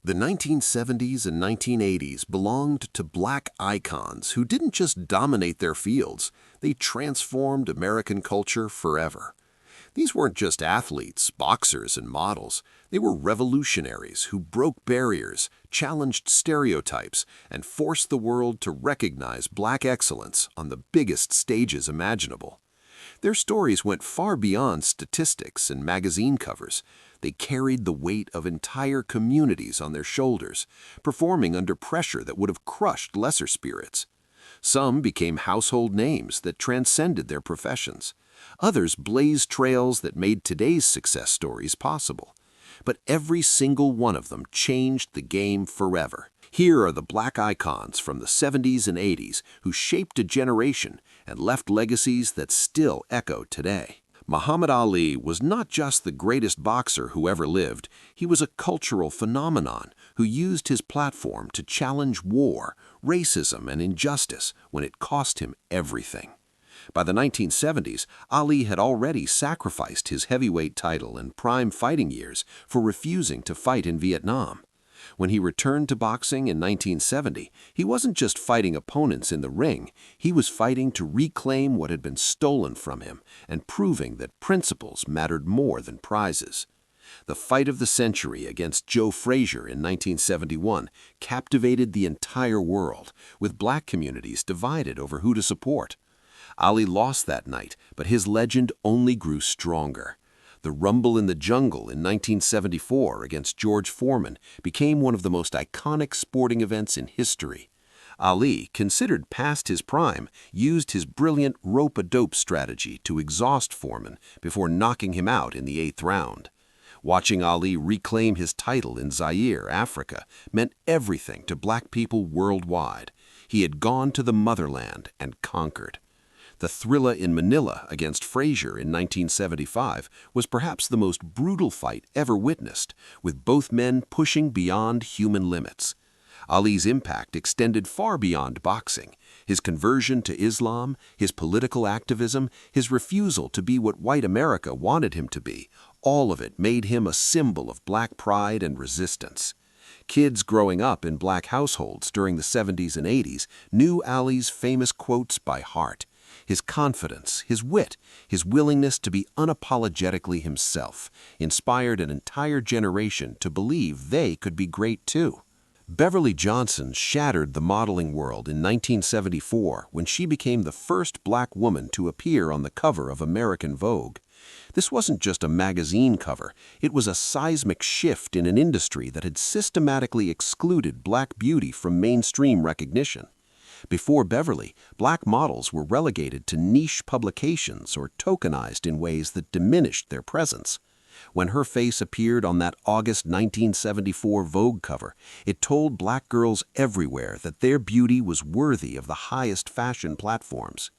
The 1970s and 1980s belonged to black icons who didn't just dominate their fields, they transformed American culture forever. These weren't just athletes, boxers, and models. They were revolutionaries who broke barriers, challenged stereotypes, and forced the world to recognize black excellence on the biggest stages imaginable. Their stories went far beyond statistics and magazine covers. They carried the weight of entire communities on their shoulders, performing under pressure that would have crushed lesser spirits. Some became household names that transcended their professions. Others blazed trails that made today's success stories possible. But every single one of them changed the game forever. Here are the black icons from the 70s and 80s who shaped a generation and left legacies that still echo today. Muhammad Ali was not just the greatest boxer who ever lived, he was a cultural phenomenon who used his platform to challenge war, racism, and injustice when it cost him everything. By the 1970s, Ali had already sacrificed his heavyweight title and prime fighting years for refusing to fight in Vietnam. When he returned to boxing in 1970, he wasn't just fighting opponents in the ring, he was fighting to reclaim what had been stolen from him and proving that principles mattered more than prizes. The fight of the century against Joe Frazier in 1971 captivated the entire world, with black communities divided over who to support. Ali lost that night, but his legend only grew stronger. The Rumble in the Jungle in 1974 against George Foreman became one of the most iconic sporting events in history. Ali, considered past his prime, used his brilliant rope-a-dope strategy to exhaust Foreman before knocking him out in the 8th round. Watching Ali reclaim his title in Zaire, Africa, meant everything to black people worldwide. He had gone to the motherland and conquered. The Thrilla in Manila against Frazier in 1975 was perhaps the most brutal fight ever witnessed, with both men pushing beyond human limits. Ali's impact extended far beyond boxing. His conversion to Islam, his political activism, his refusal to be what white America wanted him to be, all of it made him a symbol of black pride and resistance. Kids growing up in black households during the 70s and 80s knew Ali's famous quotes by heart. His confidence, his wit, his willingness to be unapologetically himself inspired an entire generation to believe they could be great too. Beverly Johnson shattered the modeling world in 1974 when she became the first black woman to appear on the cover of American Vogue. This wasn't just a magazine cover, it was a seismic shift in an industry that had systematically excluded black beauty from mainstream recognition. Before Beverly, black models were relegated to niche publications or tokenized in ways that diminished their presence. When her face appeared on that August 1974 Vogue cover, it told black girls everywhere that their beauty was worthy of the highest fashion platforms.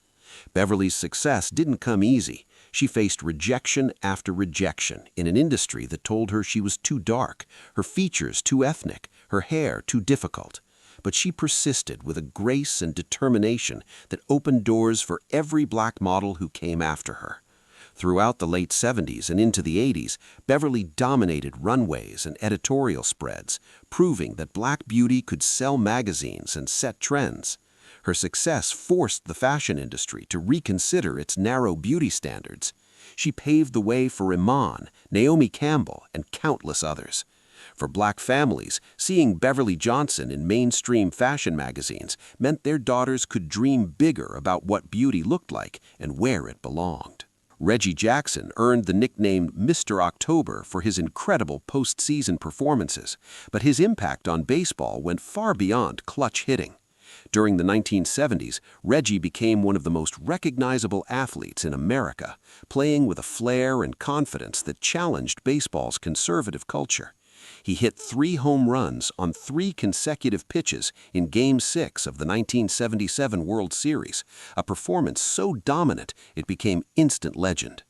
Beverly's success didn't come easy. She faced rejection after rejection in an industry that told her she was too dark, her features too ethnic, her hair too difficult. But she persisted with a grace and determination that opened doors for every black model who came after her. Throughout the late 70s and into the 80s, Beverly dominated runways and editorial spreads, proving that black beauty could sell magazines and set trends. Her success forced the fashion industry to reconsider its narrow beauty standards. She paved the way for Iman, Naomi Campbell, and countless others. For black families, seeing Beverly Johnson in mainstream fashion magazines meant their daughters could dream bigger about what beauty looked like and where it belonged. Reggie Jackson earned the nickname Mr. October for his incredible postseason performances, but his impact on baseball went far beyond clutch hitting. During the 1970s, Reggie became one of the most recognizable athletes in America, playing with a flair and confidence that challenged baseball's conservative culture. He hit 3 home runs on 3 consecutive pitches in Game 6 of the 1977 World Series, a performance so dominant it became instant legend.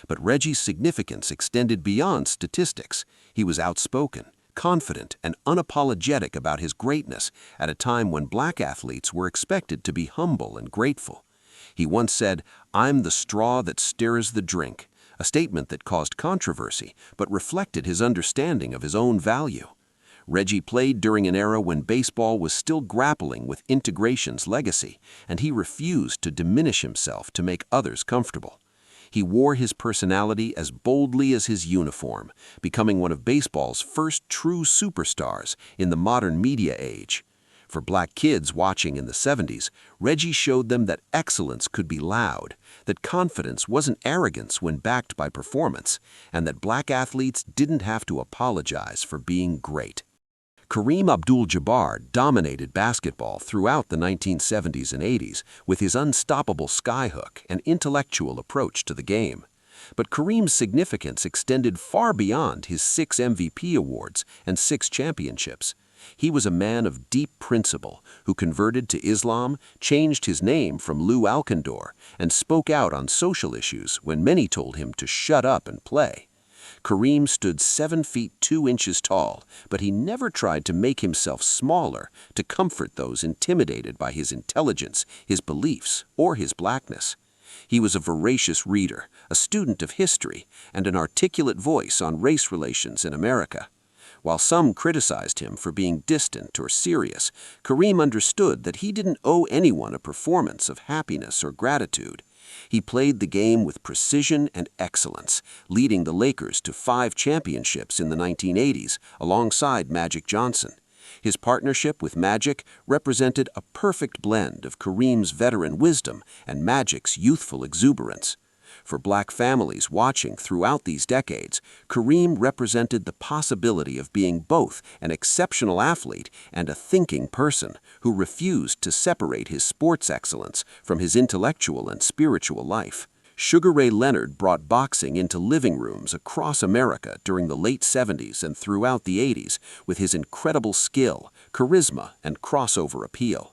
But Reggie's significance extended beyond statistics. He was outspoken, confident, and unapologetic about his greatness at a time when black athletes were expected to be humble and grateful. He once said, "I'm the straw that stirs the drink," a statement that caused controversy but reflected his understanding of his own value. Reggie played during an era when baseball was still grappling with integration's legacy, and he refused to diminish himself to make others comfortable. He wore his personality as boldly as his uniform, becoming one of baseball's first true superstars in the modern media age. For black kids watching in the 70s, Reggie showed them that excellence could be loud, that confidence wasn't arrogance when backed by performance, and that black athletes didn't have to apologize for being great. Kareem Abdul-Jabbar dominated basketball throughout the 1970s and 80s with his unstoppable skyhook and intellectual approach to the game. But Kareem's significance extended far beyond his 6 MVP awards and 6 championships. He was a man of deep principle who converted to Islam, changed his name from Lou Alcindor, and spoke out on social issues when many told him to shut up and play. Kareem stood 7 feet 2 inches tall, but he never tried to make himself smaller to comfort those intimidated by his intelligence, his beliefs, or his blackness. He was a voracious reader, a student of history, and an articulate voice on race relations in America. While some criticized him for being distant or serious, Kareem understood that he didn't owe anyone a performance of happiness or gratitude. He played the game with precision and excellence, leading the Lakers to 5 championships in the 1980s alongside Magic Johnson. His partnership with Magic represented a perfect blend of Kareem's veteran wisdom and Magic's youthful exuberance. For black families watching throughout these decades, Kareem represented the possibility of being both an exceptional athlete and a thinking person who refused to separate his sports excellence from his intellectual and spiritual life. Sugar Ray Leonard brought boxing into living rooms across America during the late 70s and throughout the 80s with his incredible skill, charisma, and crossover appeal.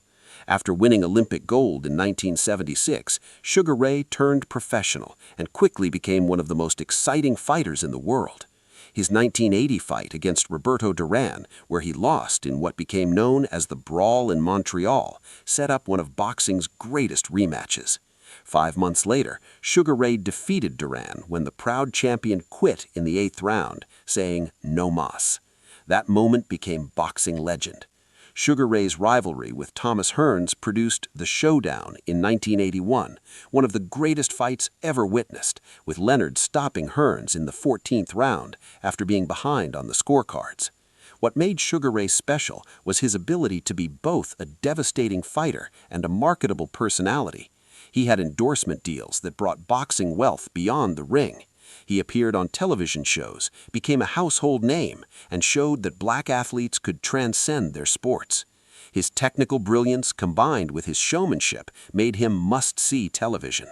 After winning Olympic gold in 1976, Sugar Ray turned professional and quickly became one of the most exciting fighters in the world. His 1980 fight against Roberto Duran, where he lost in what became known as the Brawl in Montreal, set up one of boxing's greatest rematches. 5 months later, Sugar Ray defeated Duran when the proud champion quit in the 8th round, saying, "No mas." That moment became boxing legend. Sugar Ray's rivalry with Thomas Hearns produced The Showdown in 1981, one of the greatest fights ever witnessed, with Leonard stopping Hearns in the 14th round after being behind on the scorecards. What made Sugar Ray special was his ability to be both a devastating fighter and a marketable personality. He had endorsement deals that brought boxing wealth beyond the ring. He appeared on television shows, became a household name, and showed that black athletes could transcend their sports. His technical brilliance combined with his showmanship made him must-see television.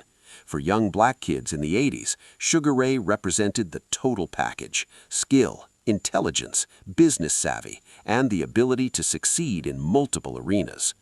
For young black kids in the 80s, Sugar Ray represented the total package: skill, intelligence, business savvy, and the ability to succeed in multiple arenas.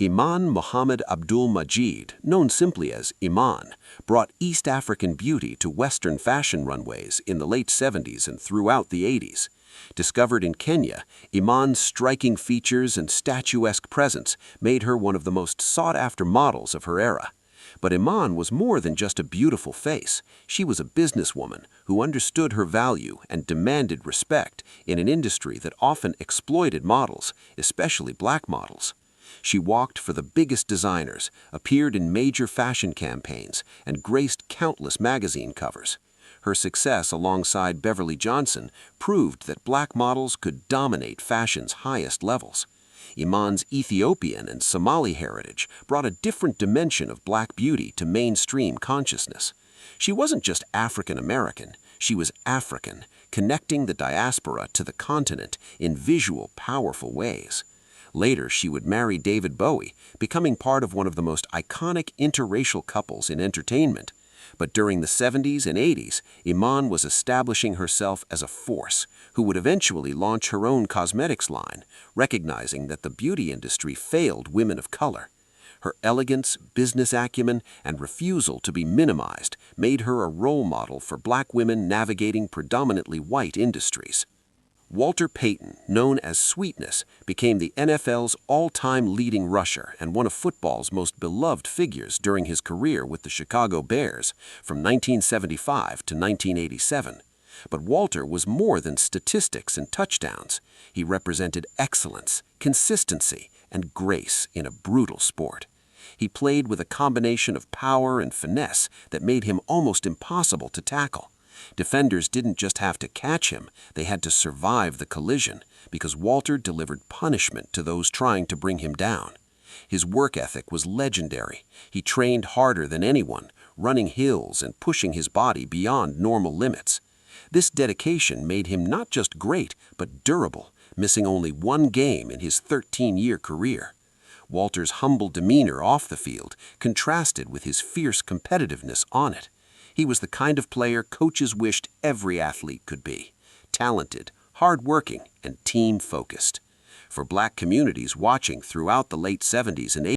Iman Muhammad Abdul-Majid, known simply as Iman, brought East African beauty to Western fashion runways in the late 70s and throughout the 80s. Discovered in Kenya, Iman's striking features and statuesque presence made her one of the most sought-after models of her era. But Iman was more than just a beautiful face. She was a businesswoman who understood her value and demanded respect in an industry that often exploited models, especially black models. She walked for the biggest designers, appeared in major fashion campaigns, and graced countless magazine covers. Her success alongside Beverly Johnson proved that black models could dominate fashion's highest levels. Iman's Ethiopian and Somali heritage brought a different dimension of black beauty to mainstream consciousness. She wasn't just African American, she was African, connecting the diaspora to the continent in visual, powerful ways. Later, she would marry David Bowie, becoming part of one of the most iconic interracial couples in entertainment. But during the 70s and 80s, Iman was establishing herself as a force who would eventually launch her own cosmetics line, recognizing that the beauty industry failed women of color. Her elegance, business acumen, and refusal to be minimized made her a role model for black women navigating predominantly white industries. Walter Payton, known as Sweetness, became the NFL's all-time leading rusher and one of football's most beloved figures during his career with the Chicago Bears from 1975 to 1987. But Walter was more than statistics and touchdowns. He represented excellence, consistency, and grace in a brutal sport. He played with a combination of power and finesse that made him almost impossible to tackle. Defenders didn't just have to catch him, they had to survive the collision, because Walter delivered punishment to those trying to bring him down. His work ethic was legendary. He trained harder than anyone, running hills and pushing his body beyond normal limits. This dedication made him not just great, but durable, missing only one game in his 13-year career. Walter's humble demeanor off the field contrasted with his fierce competitiveness on it. He was the kind of player coaches wished every athlete could be: talented, hard-working, and team-focused. For black communities watching throughout the late 70s and 80s,